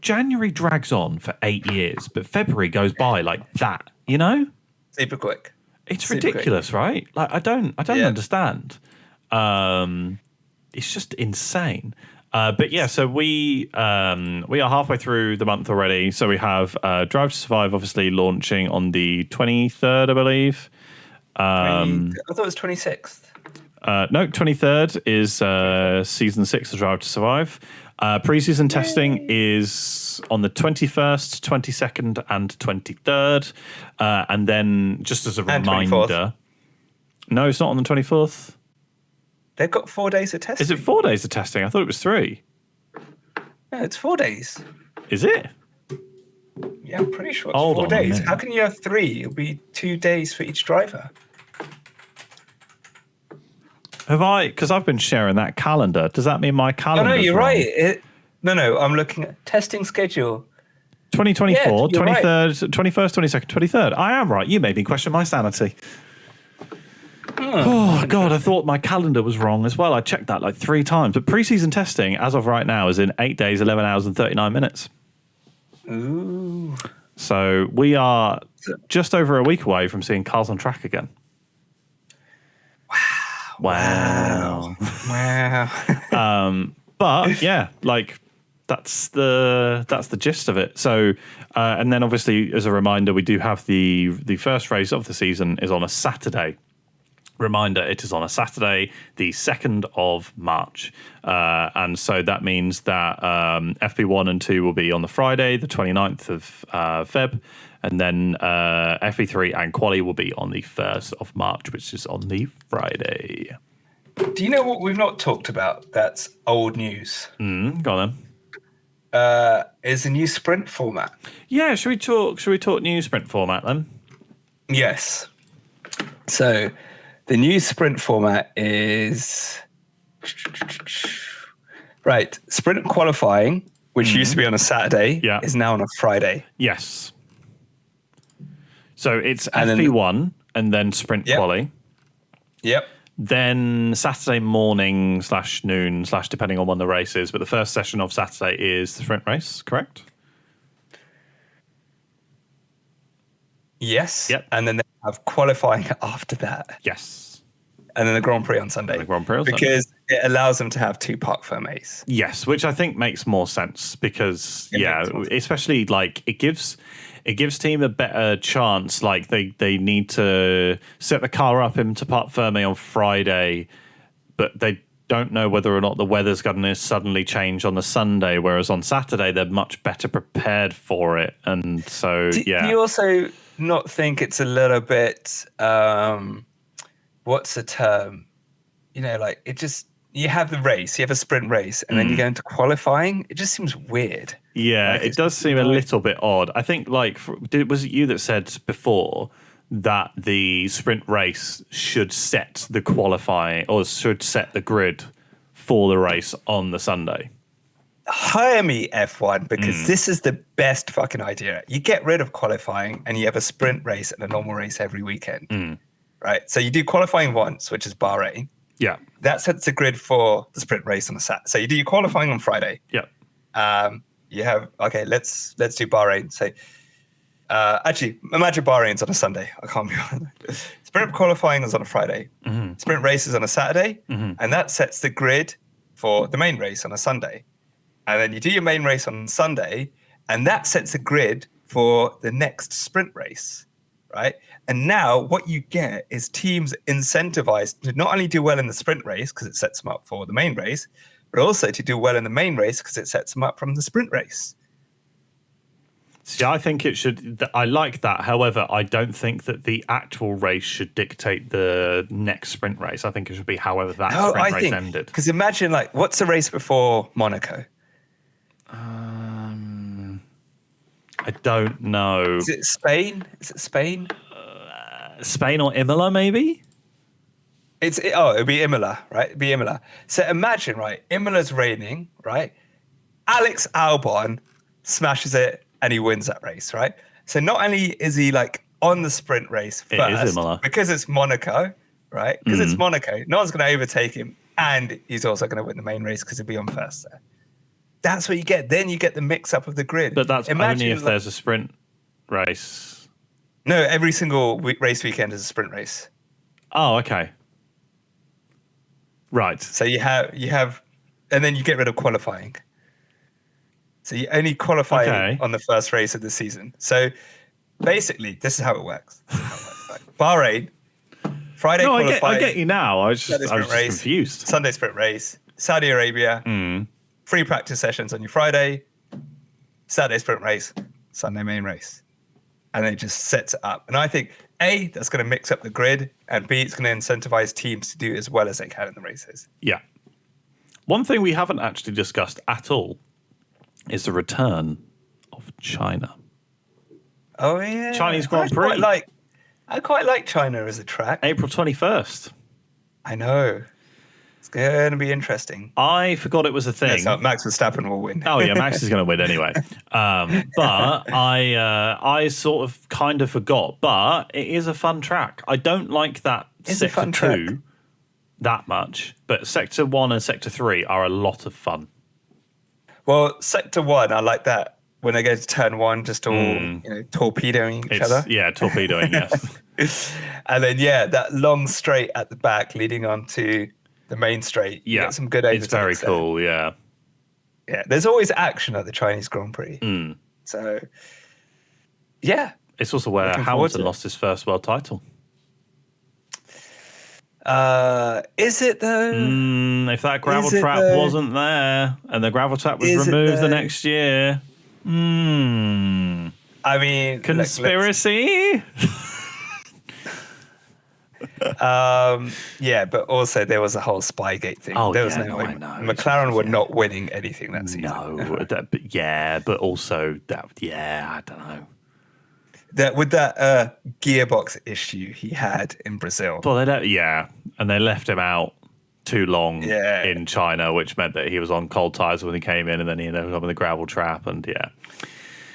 January drags on for 8 years, but February goes by like that. You know, super quick. It's ridiculous, right? Like I don't understand. It's just insane. But yeah, so we are halfway through the month already. So we have Drive to Survive, obviously launching on the 23rd, I believe. I thought it was 26th. No, 23rd is season 6 of Drive to Survive. Pre-season testing is on the 21st, 22nd, and 23rd. And then, just as a reminder, no, it's not on the 24th. They've got 4 days of testing. Is it 4 days of testing? I thought it was 3. No, it's 4 days. Is it? Yeah, I'm pretty sure it's 4 days. How can you have 3? It'll be 2 days for each driver. Have I? Because I've been sharing that calendar. Does that mean my calendar? Oh, no, you're right. No, I'm looking at testing schedule. 2024, yeah, 23rd, right. 21st, 22nd, 23rd. I am right. You made me question my sanity. Oh, God, I thought my calendar was wrong as well. I checked that like 3 times. But pre-season testing, as of right now, is in 8 days, 11 hours, and 39 minutes. Ooh. So we are just over a week away from seeing cars on track again. Wow. But yeah, like that's the gist of it. So and then obviously as a reminder, we do have the first race of the season is on a Saturday. Reminder, it is on a Saturday, the 2nd of March. And so that means that FP1 and 2 will be on the Friday, the 29th of Feb. And then FP3 and Quali will be on the 1st of March, which is on the Friday. Do you know what we've not talked about that's old news? Go on then. Is the new sprint format. Yeah, should we talk new sprint format then? Yes. So the new sprint format is right. Sprint qualifying, which used to be on a Saturday, is now on a Friday. Yes. So it's FP1 and then sprint quali. Yep. Then Saturday morning / noon / depending on when the race is. But the first session of Saturday is the sprint race, correct? Yes. Yep. And then they have qualifying after that. Yes. And then the Grand Prix on Sunday. Because it allows them to have 2 parc fermés. Yes, which I think makes more sense because, especially like it gives team a better chance. Like they need to set the car up into parc fermé on Friday, but they don't know whether or not the weather's going to suddenly change on the Sunday, whereas on Saturday they're much better prepared for it. And so, Do you also not think it's a little bit, what's the term? You know, like it just, you have the race, you have a sprint race, and then you go into qualifying. It just seems weird. Yeah, like, it does seem a little bit odd. I think, like, was it you that said before that the sprint race should set the qualifying or should set the grid for the race on the Sunday? Hire me, F1, because this is the best fucking idea. You get rid of qualifying and you have a sprint race and a normal race every weekend. Right? So you do qualifying once, which is Bahrain. Yeah. That sets the grid for the sprint race on the Saturday. So you do your qualifying on Friday. Yeah. You have, okay, let's do Bahrain. So actually, imagine Bahrain's on a Sunday. I can't be Sprint qualifying is on a Friday. Sprint race is on a Saturday. And that sets the grid for the main race on a Sunday. And then you do your main race on Sunday, and that sets a grid for the next sprint race, right? And now what you get is teams incentivized to not only do well in the sprint race because it sets them up for the main race, but also to do well in the main race because it sets them up from the sprint race. See, I think it should. I like that. However, I don't think that the actual race should dictate the next sprint race. I think it should be however that sprint race ended. Because imagine, like, what's the race before Monaco? I don't know. Is it Spain? Spain or Imola, maybe? It'd be Imola, right? It'd be Imola. So imagine, right? Imola's raining, right? Alex Albon smashes it and he wins that race, right? So not only is he like on the sprint race first, it is Imola. Because it's Monaco, right? Because it's Monaco, no one's going to overtake him, and he's also going to win the main race because he'll be on first there. That's what you get. Then you get the mix up of the grid. But that's Imagine only if there's a sprint race. No, every single race weekend is a sprint race. Oh, okay. Right. So you have, and then you get rid of qualifying. So you only qualify on the first race of the season. So basically, this is how it works. Bahrain, Friday qualifying. I get you now. I was just confused. Sunday sprint race. Saudi Arabia, free practice sessions on your Friday. Saturday sprint race. Sunday main race. And it just sets it up. And I think, A, that's going to mix up the grid, and B, it's going to incentivize teams to do as well as they can in the races. Yeah. One thing we haven't actually discussed at all is the return of China. Oh, yeah. Chinese Grand Prix. I quite like China as a track. April 21st. I know. It's going to be interesting. I forgot it was a thing. So Max Verstappen will win. Oh, yeah, Max is going to win anyway. But I sort of kind of forgot. But it is a fun track. I don't like that Sector 2 that much. But Sector 1 and Sector 3 are a lot of fun. Well, Sector 1, I like that. When they go to turn 1, just all torpedoing each other. Yeah, torpedoing, yes. And then, that long straight at the back leading on to the main straight. You get some good overtakes. It's very cool, yeah. Yeah, there's always action at the Chinese Grand Prix. So, yeah. It's also where Hamilton lost his first world title. Is it though? If that gravel trap wasn't there and the gravel trap was removed the next year. I mean, conspiracy. Yeah, but also there was a whole Spygate thing. Oh, there was no way. McLaren were not winning anything that season. No, but also that. Yeah, I don't know. With that gearbox issue he had in Brazil. Well, and they left him out too long in China, which meant that he was on cold tires when he came in, and then he ended up in the gravel trap, and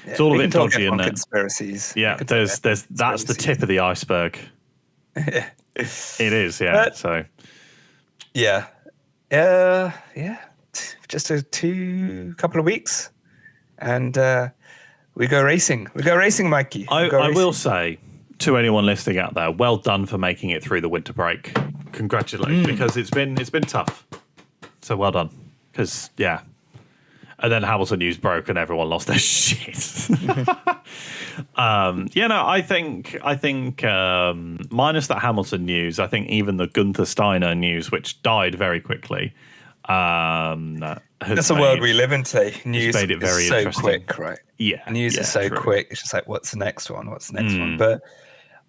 it's all a bit dodgy, isn't it? Conspiracies. Yeah, that's the tip of the iceberg. It is, yeah. But, so, yeah, just a couple of weeks, and we go racing. We go racing, Mikey. I will say to anyone listening out there, well done for making it through the winter break. Congratulations, because it's been tough. So well done. Because and then Hamilton news broke and everyone lost their shit. I think minus that Hamilton news, I think even the Gunther Steiner news, which died very quickly. That's the world we live in today. News made it very so quick, right? Yeah, news is so quick. It's just like, what's the next one? What's the next one? But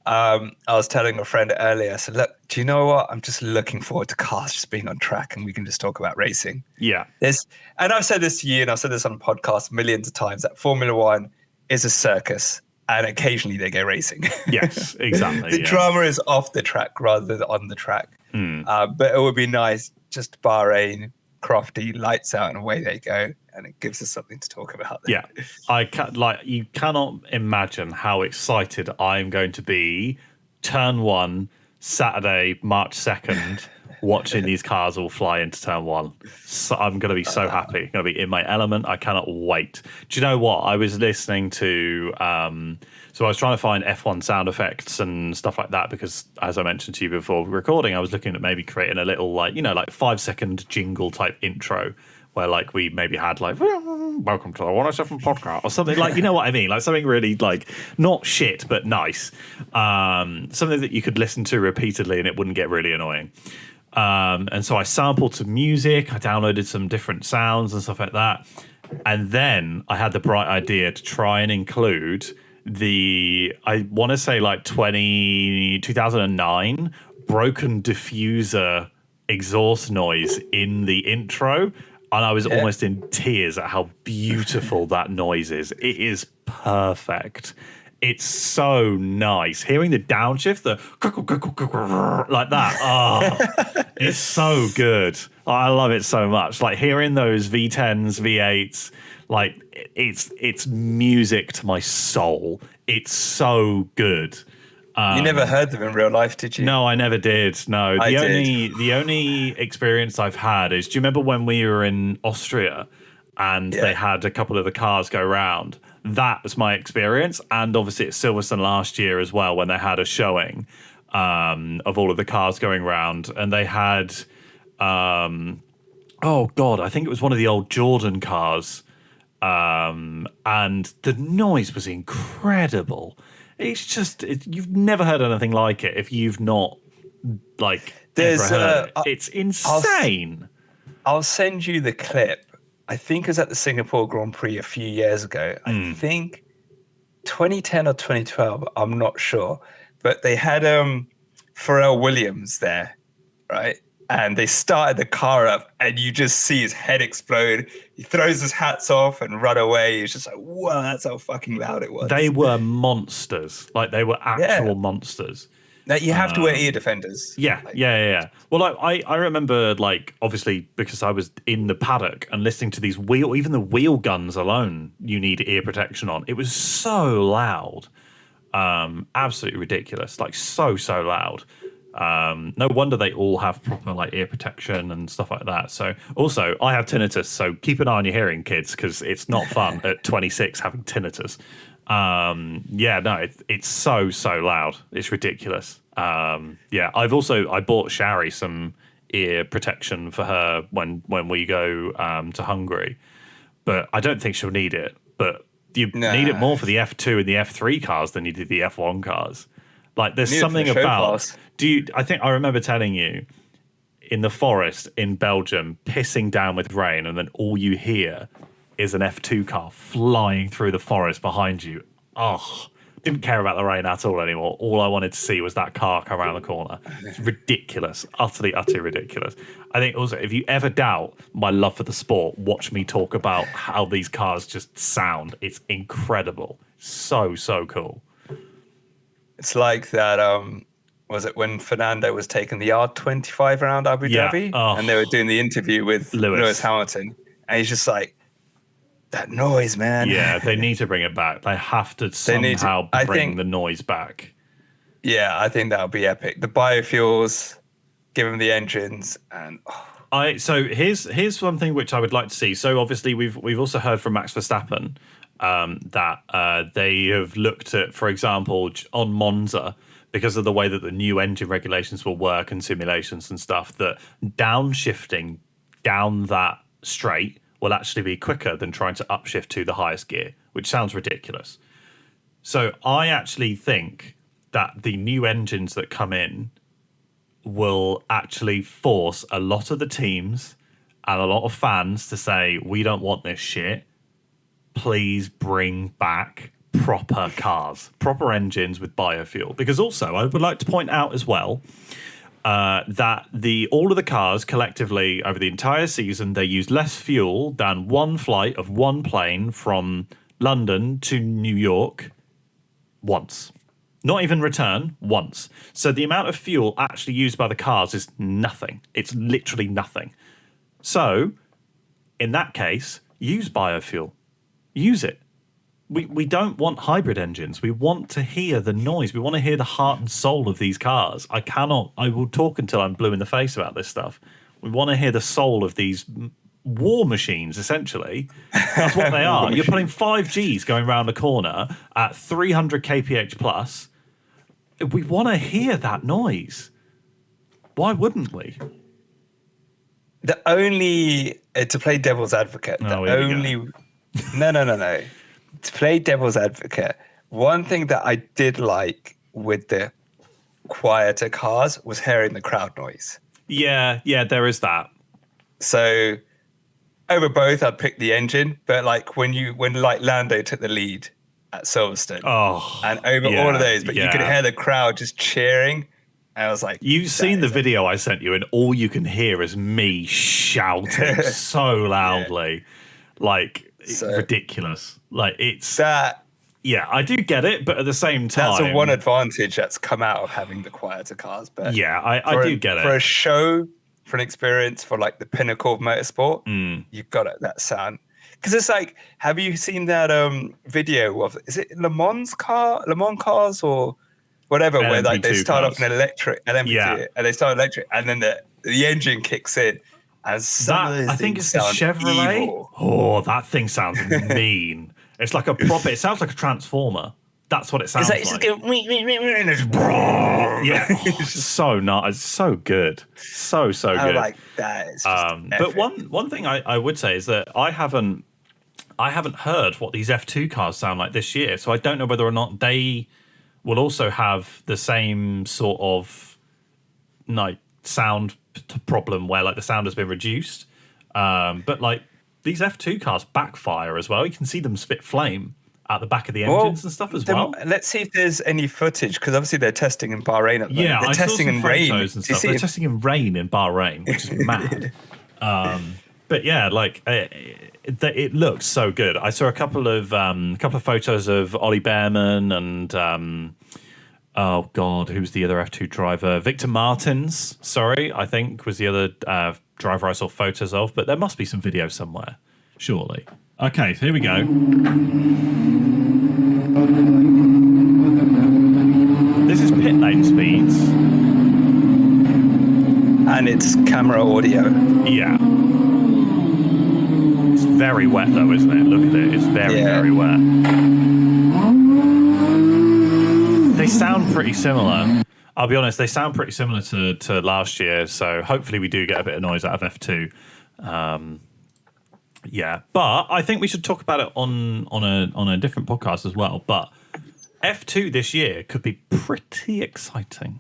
I was telling a friend earlier, I said, look, do you know what? I'm just looking forward to cars just being on track and we can just talk about racing. Yeah. And I've said this to you, and I've said this on podcasts millions of times, that Formula One is a circus, and occasionally they go racing. Yes, exactly. The drama is off the track rather than on the track. But it would be nice, just Bahrain, Crofty, lights out, and away they go. And it gives us something to talk about. Yeah, you cannot imagine how excited I'm going to be. Turn 1, Saturday, March 2nd, watching these cars all fly into turn 1. So I'm going to be so happy. I'm going to be in my element. I cannot wait. Do you know what? I was listening to. So I was trying to find F1 sound effects and stuff like that because, as I mentioned to you before recording, I was looking at maybe creating a little 5-second jingle type intro. Where we maybe had welcome to the 107 podcast or something you know what I mean? Something really not shit, but nice. Something that you could listen to repeatedly and it wouldn't get really annoying. And so I sampled some music. I downloaded some different sounds and stuff like that. And then I had the bright idea to try and include I want to say 2009 broken diffuser exhaust noise in the intro. And I was almost in tears at how beautiful that noise is. It is perfect. It's so nice. Hearing the downshift, like that. Oh, it's so good. I love it so much. Hearing those V10s, V8s, it's music to my soul. It's so good. You never heard them in real life, did you? No, I never did. No, the only experience I've had is, do you remember when we were in Austria and they had a couple of the cars go round. That was my experience. And obviously at Silverstone last year as well, when they had a showing of all of the cars going round, and they had, oh God, I think it was one of the old Jordan cars. And the noise was incredible. It's just, you've never heard anything like it if you've not, like, ever heard it. It's insane. I'll send you the clip. I think it was at the Singapore Grand Prix a few years ago. I think 2010 or 2012. I'm not sure. But they had Pharrell Williams there, right? And they started the car up, and you just see his head explode. He throws his hats off and run away. It's just like, whoa, that's how fucking loud it was. They were monsters. Like, they were actual monsters. Now, you have to wear ear defenders. Yeah. Well, I remember, like, obviously, because I was in the paddock and listening to these even the wheel guns alone, you need ear protection on. It was so loud. Absolutely ridiculous. Like, so loud. No wonder they all have proper, like, ear protection and stuff like that. So, also, I have tinnitus, so keep an eye on your hearing, kids, because it's not fun at 26 having tinnitus. It's so loud. It's ridiculous. I bought Shari some ear protection for her when we go to Hungary, but I don't think she'll need it. But you need it more for the F2 and the F3 cars than you did the F1 cars. Like, there's something about. I think I remember telling you in the forest in Belgium, pissing down with rain, and then all you hear is an F2 car flying through the forest behind you. Oh, didn't care about the rain at all anymore. All I wanted to see was that car come around the corner. It's ridiculous. Utterly ridiculous. I think also, if you ever doubt my love for the sport, watch me talk about how these cars just sound. It's incredible. So cool. It's like that, was it when Fernando was taking the R25 around Abu Dhabi? And they were doing the interview with Lewis Hamilton. And he's just like, that noise, man. Yeah, they need to bring it back. They have to somehow bring the noise back. Yeah, I think that would be epic. The biofuels, give them the engines, and So here's one thing which I would like to see. So obviously we've also heard from Max Verstappen that they have looked at, for example, on Monza, because of the way that the new engine regulations will work and simulations and stuff, that downshifting down that straight will actually be quicker than trying to upshift to the highest gear, which sounds ridiculous. So I actually think that the new engines that come in will actually force a lot of the teams and a lot of fans to say, we don't want this shit. Please bring back proper cars, proper engines with biofuel. Because also, I would like to point out as well that all of the cars collectively over the entire season, they used less fuel than one flight of one plane from London to New York once. Not even return, once. So the amount of fuel actually used by the cars is nothing. It's literally nothing. So, in that case, use biofuel. Use it. We don't want hybrid engines. We want to hear the noise. We want to hear the heart and soul of these cars. I will talk until I'm blue in the face about this stuff. We want to hear the soul of these war machines, essentially. That's what they are. You're putting 5Gs going around the corner at 300 kph plus. We want to hear that noise. Why wouldn't we? The only, to play devil's advocate, no. To play devil's advocate, one thing that I did like with the quieter cars was hearing the crowd noise. Yeah, there is that. So over both, I'd pick the engine, but like when Lando took the lead at Silverstone, and over all of those, but you could hear the crowd just cheering. And I was like, you've seen the video I sent you, and all you can hear is me shouting so loudly, ridiculous. Like, it's that. Yeah, I do get it, but at the same time, that's one advantage that's come out of having the quieter cars. But yeah, I do get it. For a show, for an experience, for like the pinnacle of motorsport, you've got it, that sound. Because it's like, have you seen that video of, is it Le Mans cars or whatever, where like they start off an electric, and then they start electric, and then the engine kicks in, And some of those I think it's things the sound Chevrolet. evil. Oh, that thing sounds mean. It's like a proper. It sounds like a transformer. That's what it sounds It's like. just Yeah, it's so nice. So good. So I good. like that. It's just But epic. one thing I would say is that I haven't heard what these F2 cars sound like this year, so I don't know whether or not they will also have the same sort of sound problem where like the sound has been reduced. But like these F2 cars backfire as well. You can see them spit flame at the back of the engines and stuff as well. Let's see if there's any footage, because obviously they're testing in Bahrain at the moment. Yeah, They're I testing saw some in rain. photos and stuff. They're testing in rain in Bahrain, which is mad. But yeah, like it looks so good. I saw a couple of photos of Ollie Behrman and oh god, who's the other F2 driver? Victor Martins, I think was the other driver I saw photos of. But there must be some video somewhere, surely. Okay, so here we go. This is pit lane speeds. And it's camera audio. Yeah. It's very wet though, isn't it? Look at it. It's very wet. They sound pretty similar. I'll be honest, they sound pretty similar to last year, so hopefully we do get a bit of noise out of F2. Yeah, but I think we should talk about it on a different podcast as well. But F2 this year could be pretty exciting.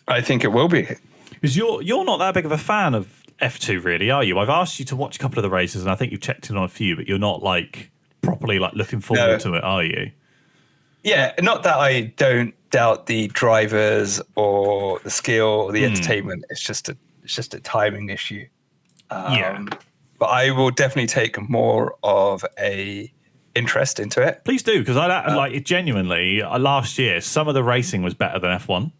I think it will be. Because you're not that big of a fan of F2, really, are you? I've asked you to watch a couple of the races, and I think you've checked in on a few, but you're not like properly like looking forward to it, are you? Yeah, not that I don't doubt the drivers or the skill or the entertainment. It's just a timing issue. But I will definitely take more of a interest into it. Please do, because I like it genuinely. Last year, some of the racing was better than F1.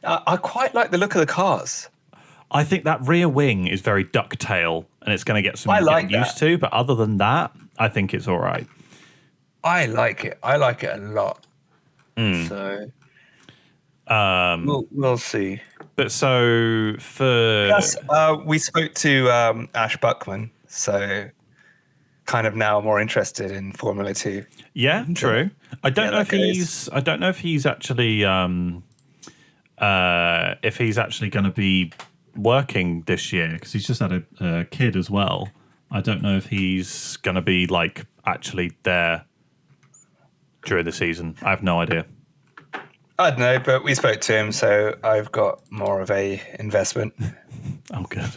I quite like the look of the cars. I think that rear wing is very ducktail, and it's going to get some getting used to. But other than that, I think it's all right. I like it. I like it a lot. So we'll see. But so for Plus, we spoke to Ash Buckman, so kind of now more interested in Formula 2. Yeah, true. I don't know if he's actually going to be working this year, because he's just had a kid as well. I don't know if he's going to be like actually there during the season. I have no idea. I don't know, but we spoke to him, so I've got more of a investment. Oh, good.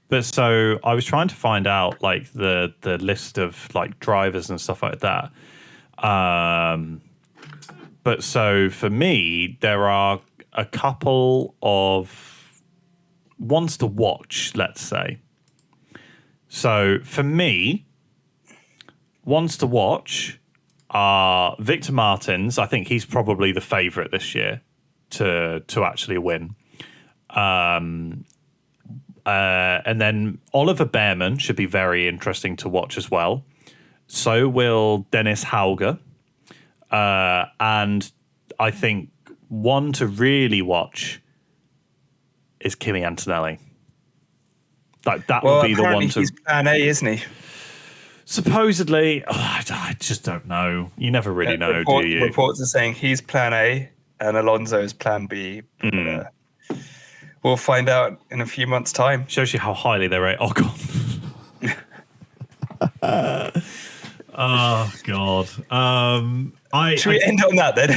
But so I was trying to find out like the list of like drivers and stuff like that. But so for me, there are a couple of ones to watch, let's say. So for me, ones to watch are Victor Martins. I think he's probably the favourite this year to actually win. And then Oliver Behrman should be very interesting to watch as well. So will Dennis Hauger. And I think one to really watch is Kimi Antonelli. Like that would be the one to. He's plan A, isn't he? Supposedly, I just don't know. You never really know, do you? Reports are saying he's plan A and Alonso's plan B. We'll find out in a few months' time. Shows you how highly they rate Ocon. Oh God. Should we end on that then?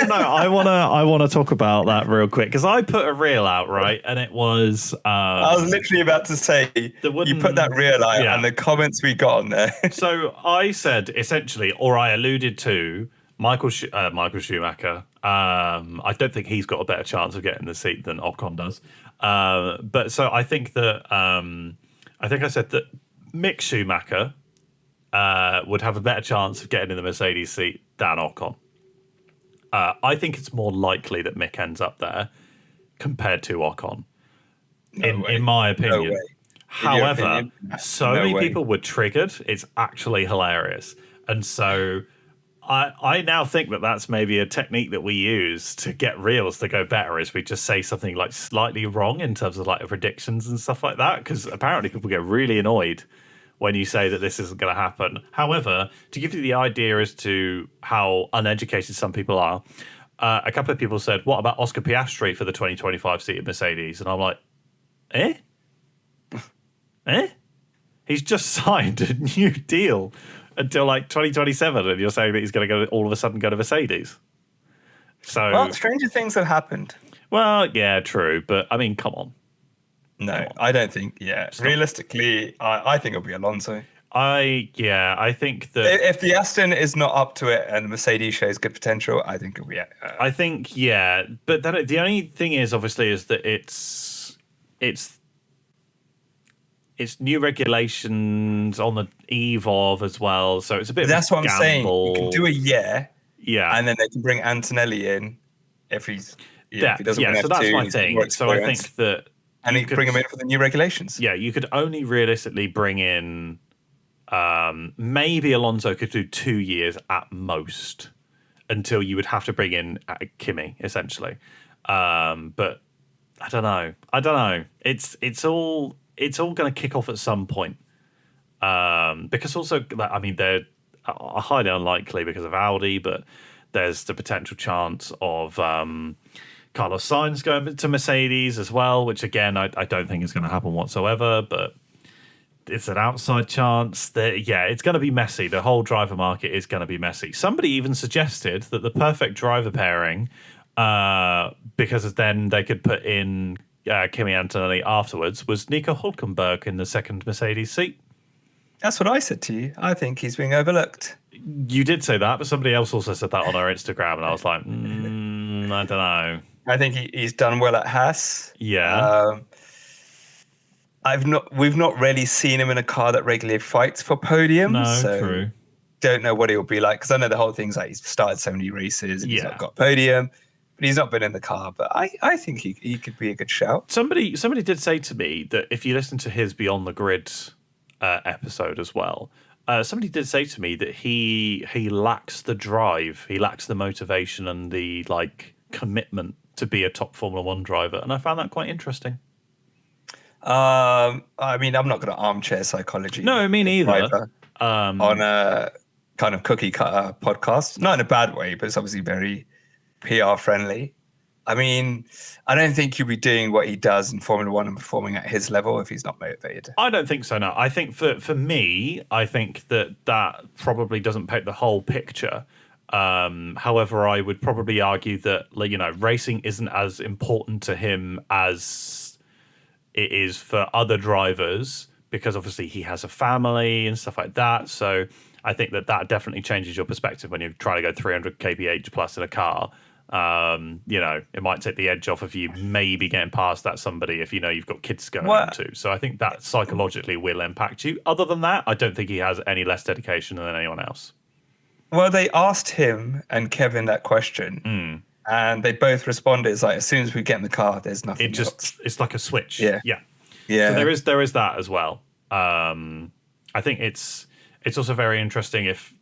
No. I wanna talk about that real quick, because I put a reel out, right, and it was. I was literally about to say you put that reel out, and the comments we got on there. So I said essentially, or I alluded to Michael Schumacher. I don't think he's got a better chance of getting the seat than Ocon does. But so I think that I said that Mick Schumacher would have a better chance of getting in the Mercedes seat than Ocon. I think it's more likely that Mick ends up there compared to Ocon, in my opinion. No way. However, so many people were triggered. It's actually hilarious. And so I now think that that's maybe a technique that we use to get reels to go better, is we just say something like slightly wrong in terms of like predictions and stuff like that, because apparently people get really annoyed when you say that this isn't going to happen. However, to give you the idea as to how uneducated some people are, a couple of people said, what about Oscar Piastri for the 2025 seat of Mercedes? And I'm like, eh? Eh? He's just signed a new deal until like 2027, and you're saying that he's going to go all of a sudden go to Mercedes. So, well, stranger things have happened. Well, yeah, true, but I mean, come on. No, I don't think. Yeah, realistically, I think it'll be Alonso. I think that if the Aston is not up to it and the Mercedes shows good potential, I think it'll be. I think but that the only thing is obviously is that it's new regulations on the eve of as well, so it's a bit. That's of a what I'm saying. You can do a yeah, and then they can bring Antonelli in if he's if he doesn't. So that's my thing. So I think that, and you could bring him in for the new regulations. Yeah, you could only realistically bring in. Maybe Alonso could do 2 years at most, until you would have to bring in Kimi essentially. But I don't know. It's all going to kick off at some point. Because also, I mean, they're highly unlikely because of Audi, but there's the potential chance of Carlos Sainz going to Mercedes as well, which again, I don't think is going to happen whatsoever, but it's an outside chance that, it's going to be messy. The whole driver market is going to be messy. Somebody even suggested that the perfect driver pairing, because then they could put in Kimi Antonelli afterwards, was Nico Hülkenberg in the second Mercedes seat. That's what I said to you. I think he's being overlooked. You did say that, but somebody else also said that on our Instagram, and I was like, I don't know. I think he's done well at Haas. Yeah. We've not really seen him in a car that regularly fights for podiums. No, so true. Don't know what he'll be like, because I know the whole thing's like he's started so many races and he's not got a podium, but he's not been in the car. But I think he could be a good shout. Somebody did say to me that if you listen to his Beyond the Grid episode as well, somebody did say to me that he lacks the drive, he lacks the motivation and the commitment to be a top Formula One driver, and I found that quite interesting. I mean, I'm not going to armchair psychology. No, me neither. On a kind of cookie cutter podcast, not in a bad way, but it's obviously very PR friendly. I mean, I don't think he'll be doing what he does in Formula One and performing at his level if he's not motivated. I don't think so, no. I think for me, I think that probably doesn't paint the whole picture. However, I would probably argue that, racing isn't as important to him as it is for other drivers, because obviously he has a family and stuff like that. So I think that definitely changes your perspective when you're trying to go 300 kph plus in a car. It might take the edge off of you maybe getting past that somebody if you've got kids going into. So I think that psychologically will impact you. Other than that, I don't think he has any less dedication than anyone else. Well, they asked him and Kevin that question. And they both responded, it's like, as soon as we get in the car, there's nothing else. It's like a switch. Yeah. So there is that as well. I think it's also very interesting if,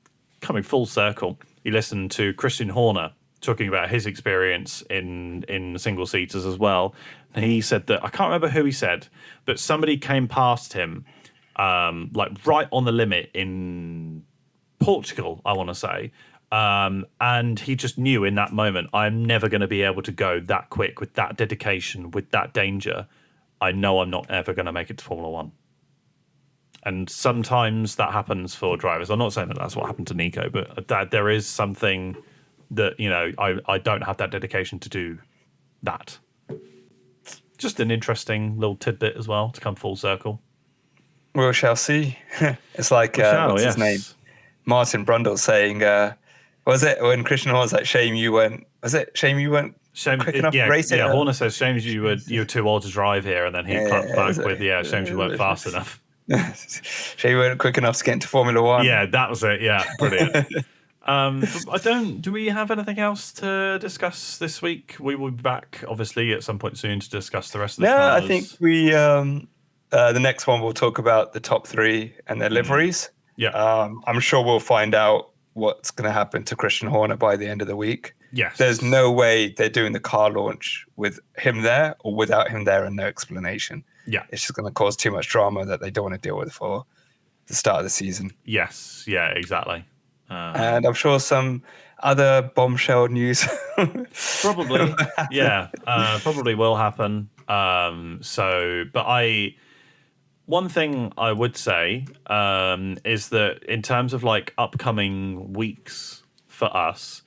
coming full circle, you listen to Christian Horner talking about his experience in single seaters as well. And he said that, I can't remember who he said, but somebody came past him, right on the limit in Portugal, I want to say. And he just knew in that moment, I'm never going to be able to go that quick with that dedication, with that danger. I know I'm not ever going to make it to Formula One. And sometimes that happens for drivers. I'm not saying that that's what happened to Nico, but that there is something that, I don't have that dedication to do that. Just an interesting little tidbit as well to come full circle. We shall see. It's like, what's his name? Martin Brundle saying, was it when Christian Horner was like, shame you weren't quick enough to race it? Yeah, Horner says, shame you were too old to drive here, and then he clapped back with, shame you weren't fast enough. Shame you weren't quick enough to get into Formula One. Yeah, that was it. Yeah, brilliant. Do we have anything else to discuss this week? We will be back, obviously, at some point soon to discuss the rest of the cars. I think we, the next one we'll talk about the top three and their liveries. Yeah. I'm sure we'll find out what's going to happen to Christian Horner by the end of the week. Yes. There's no way they're doing the car launch with him there or without him there and no explanation. Yeah. It's just going to cause too much drama that they don't want to deal with for the start of the season. Yes. Yeah, exactly. And I'm sure some other bombshell news. Probably. Yeah. Probably will happen. One thing I would say is that in terms of like upcoming weeks for us,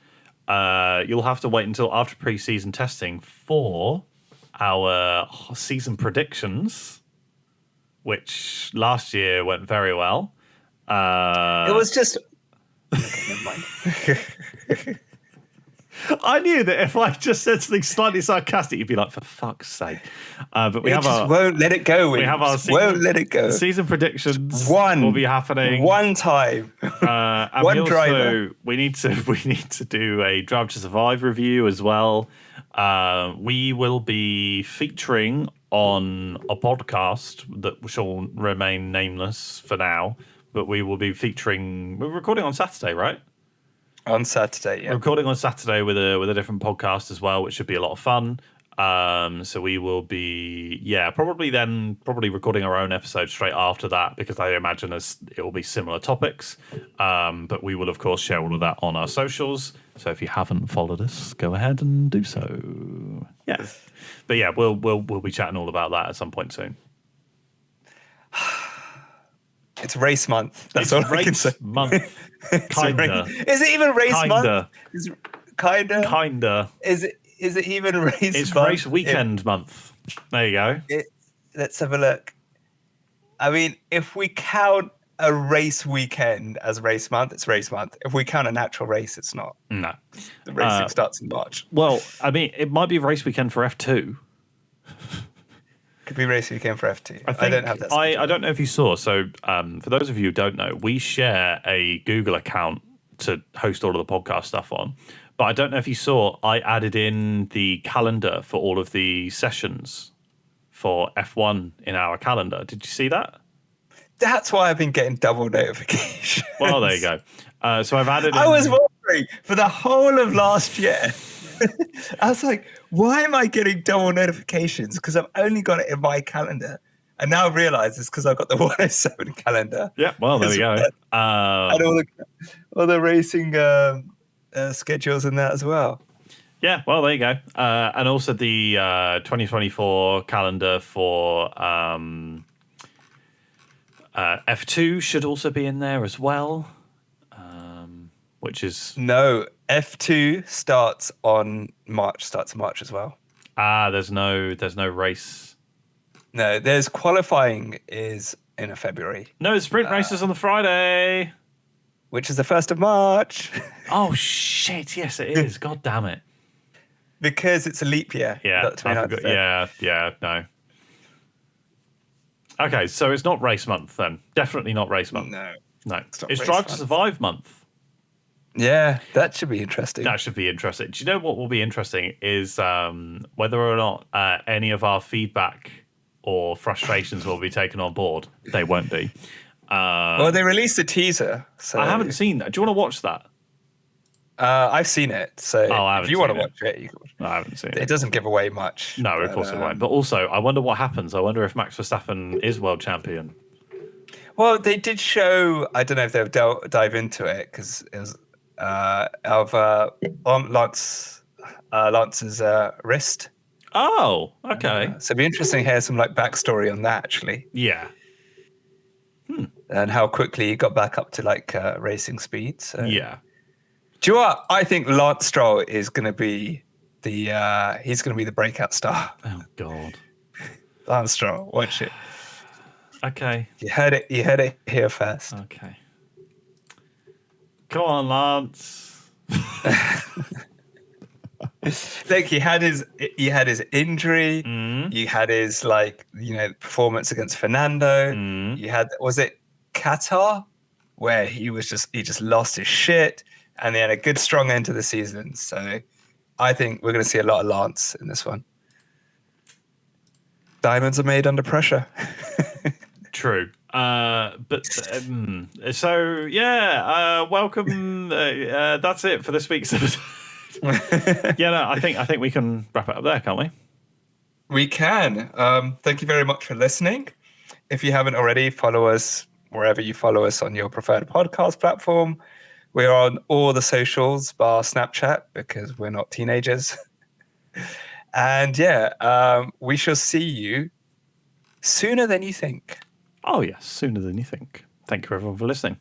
you'll have to wait until after pre-season testing for our season predictions, which last year went very well. It was just. Okay, never mind. I knew that if I just said something slightly sarcastic, you'd be like, "For fuck's sake!" But we won't let it go. We have our won't let it go. Season predictions will be happening one time. And one driver. We need to do a Drive to Survive review as well. We will be featuring on a podcast that shall remain nameless for now, but we will be featuring. We're recording on Saturday, right? On Saturday, yeah. We're recording on Saturday with a different podcast as well, which should be a lot of fun. So we will be, probably recording our own episode straight after that, because I imagine it will be similar topics. But we will, of course, share all of that on our socials. So if you haven't followed us, go ahead and do so. Yeah, but yeah, we'll be chatting all about that at some point soon. It's race month. That's all I can say. Month. Kinda. Is it even race Kinda. month? Kinda. Is it even race month? It's race weekend month. There you go. Let's have a look. I mean, if we count a race weekend as race month, it's race month. If we count a natural race, it's not. No. The racing starts in March. Well, I mean, it might be race weekend for F2. Could be race weekend for F2. I don't have that. I don't know if you saw. So, for those of you who don't know, we share a Google account to host all of the podcast stuff on. But I don't know if you saw, I added in the calendar for all of the sessions for F1 in our calendar. Did you see that? That's why I've been getting double notifications. Well, there you go. So I've added in... I was wondering for the whole of last year. I was like, why am I getting double notifications? Because I've only got it in my calendar. And now I realise it's because I've got the 107 calendar. Yeah, well, there we go. And all the racing schedules in that as well. Yeah, well, there you go. And also the 2024 calendar for F2 should also be in there as well, which is... No, F2 starts in March as well. There's no race. No, there's qualifying is in February. No, the sprint race is on the Friday. Which is the 1st of March. Oh, shit. Yes, it is. God damn it. Because it's a leap year. Yeah, I forgot. Yeah, no. Okay, so it's not race month then. Definitely not race month. No. It's Drive to Survive month. Yeah, that should be interesting. That should be interesting. Do you know what will be interesting is whether or not any of our feedback or frustrations will be taken on board. They won't be. Well, they released a teaser. So I haven't seen that. Do you want to watch that? I've seen it. So if you want to watch it, you can watch it. No, I haven't seen it. It doesn't give away much. No, of course it won't. But also, I wonder what happens. I wonder if Max Verstappen is world champion. Well, they did show, I don't know if they'll dive into it, because it was Lance's wrist. Oh, okay. So it'd be interesting to hear some backstory on that, actually. Yeah. And how quickly he got back up to racing speed. So. Yeah. Do you know what? I think Lance Stroll is going to be he's going to be the breakout star. Oh God. Lance Stroll, watch it. Okay. You heard it here first. Okay. Come on, Lance. Like he had his injury. Mm. You had his performance against Fernando. Mm. You had, was it Qatar, where he just lost his shit, and they had a good strong end to the season. So I think we're going to see a lot of Lance in this one. Diamonds are made under pressure. True. So yeah, welcome. That's it for this week's episode. Yeah, no, I think we can wrap it up there, can't we? We can. Thank you very much for listening. If you haven't already, follow us wherever you follow us on your preferred podcast platform. We're on all the socials, bar Snapchat, because we're not teenagers. And yeah, we shall see you sooner than you think. Oh yes, sooner than you think. Thank you everyone for listening.